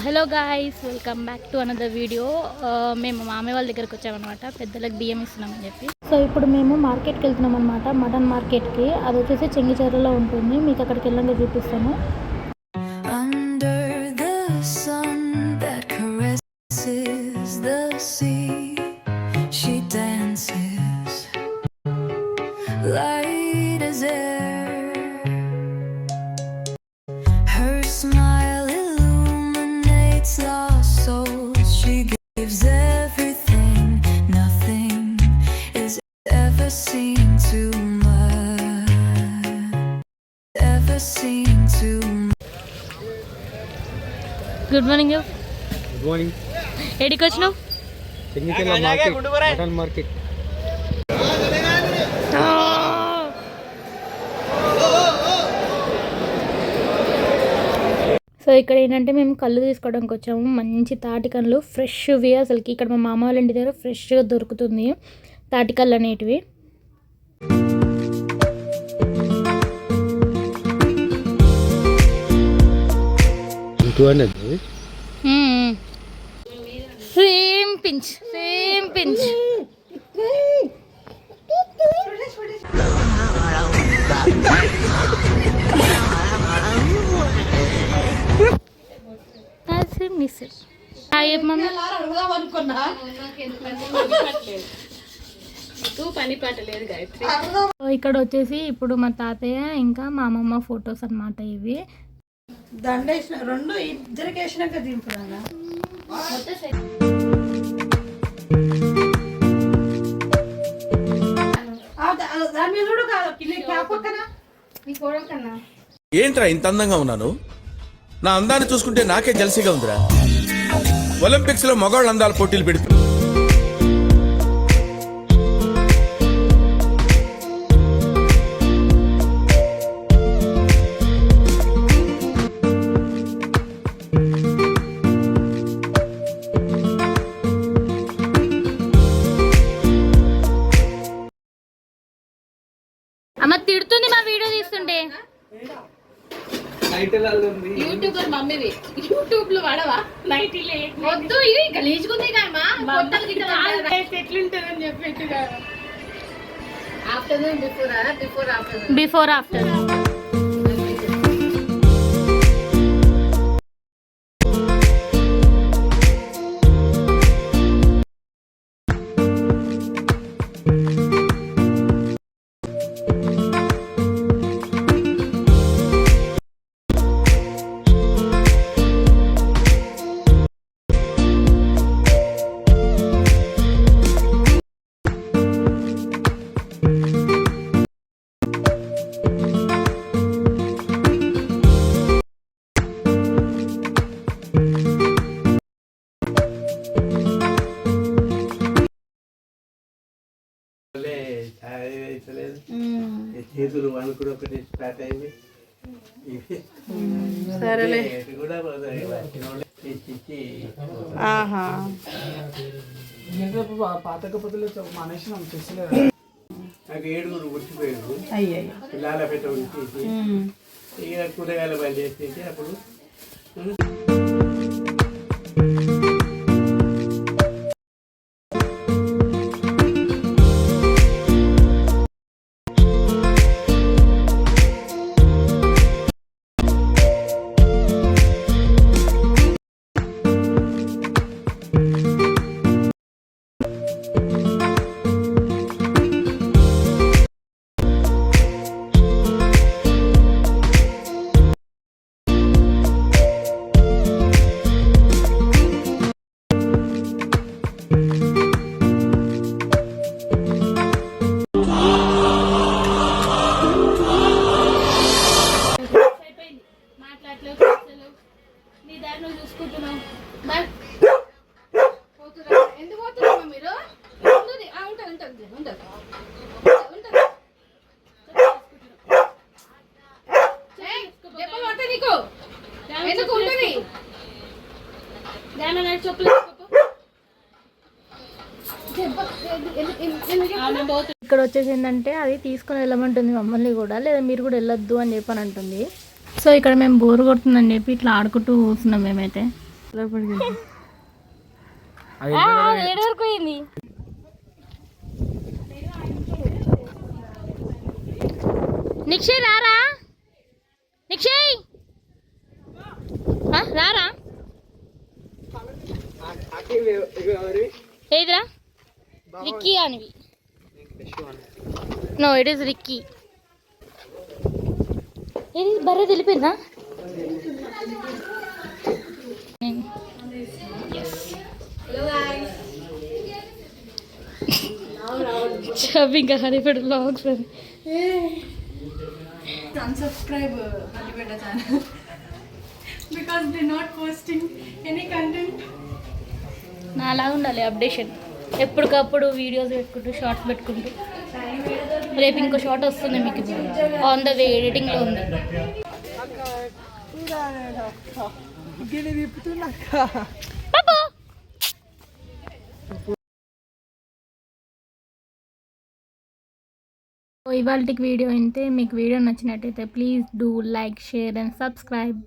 Hello guys, welcome back to another video. మేము మామయ్య వాళ్ళ దగ్గరకు వచ్చామన్నమాట, పెద్దలకు బియ్యం ఇస్తున్నామని చెప్పి. సో ఇప్పుడు మేము మార్కెట్కి వెళ్తున్నాం అనమాట, మటన్ మార్కెట్కి. అది వచ్చేసి చెంగిచెర్లలో ఉంటుంది, మీకు అక్కడికి వెళ్ళంగా చూపిస్తాను. Good morning. Good morning. ఎడికి వచ్చినావు? Chengicherla market, mutton market. So ఇక్కడ ఏంటంటే మేము కళ్ళు తీసుకోవడానికి వచ్చాము. మంచి తాటికల్లు ఫ్రెష్వి, అసలుకి ఇక్కడ మా మామ వాళ్ళ ఇంటి దగ్గర ఫ్రెష్గా దొరుకుతుంది తాటికల్లు అనేటివి. Same pinch. ఇక్కడ వచ్చేసి ఇప్పుడు మా తాతయ్య ఇంకా మా అమ్మమ్మ ఫొటోస్ అన్నమాట. ఇవి దండేసిన రెండు ఇద్దరికి వేసినాక దింపుదా ఏంట్రా ఇంత అందంగా ఉన్నాను? నా అందాన్ని చూసుకుంటే నాకే జలసిగా ఉందిరా. ఒలింపిక్స్ లో మగవాళ్ళ అందాల పోటీలు పెడుతు అమ్మ తిడుతుంది మా వీడియో తీస్తుంటే. యూట్యూబర్ మమ్మీవి, యూట్యూబ్ లో వాడవా? వద్దు, ఇవి గలీజుకుంది ఎట్లుంటుందని చెప్పి. Afternoon before after. చేతులు వాళ్ళు కూడా ఒకటి స్టార్ట్ అయింది. సరేలే పాతకపోతే మనిషి చేసలేదు. నాకు 7 పుట్టిపోయారు. అయ్యయ్యో పిల్లల పెట్ట ఉంచేసి ఇక కూరగాయల బంద్ చేసేసి అప్పుడు ఇక్కడ వచ్చేసి ఏంటంటే అది తీసుకొని వెళ్ళమంటుంది మమ్మల్ని కూడా, లేదా మీరు కూడా వెళ్ళొద్దు అని చెప్పని అంటుంది. సో ఇక్కడ మేము బోర్ కొడుతుందని చెప్పి ఇట్లా ఆడుకుంటూ కూర్చున్నాం మేమైతే. ఏడు వరకు పోయింది. నిక్షయ్ రారా, నిక్షయ్ రారా. ఏదిరా రిక్కీ అనివి. No it is Ricky. ఏది బర్రె తెలిపిందా? ఇంకా హరిపేట బ్లాగ్స్ అని unsubscribe Halipeta channel because they're not posting any content. నా అలా ఉండాలి అప్డేషన్, ఎప్పటికప్పుడు వీడియోస్ పెట్టుకుంటూ షార్ట్స్ పెట్టుకుంటూ. రేపు ఇంకో షార్ట్ వస్తుంది మీకు, ఆన్ ద వే ఎడిటింగ్లో ఉంది. బాబు ఇవాళకి వీడియో అయితే మీకు వీడియో నచ్చినట్టయితే please do like, share and subscribe.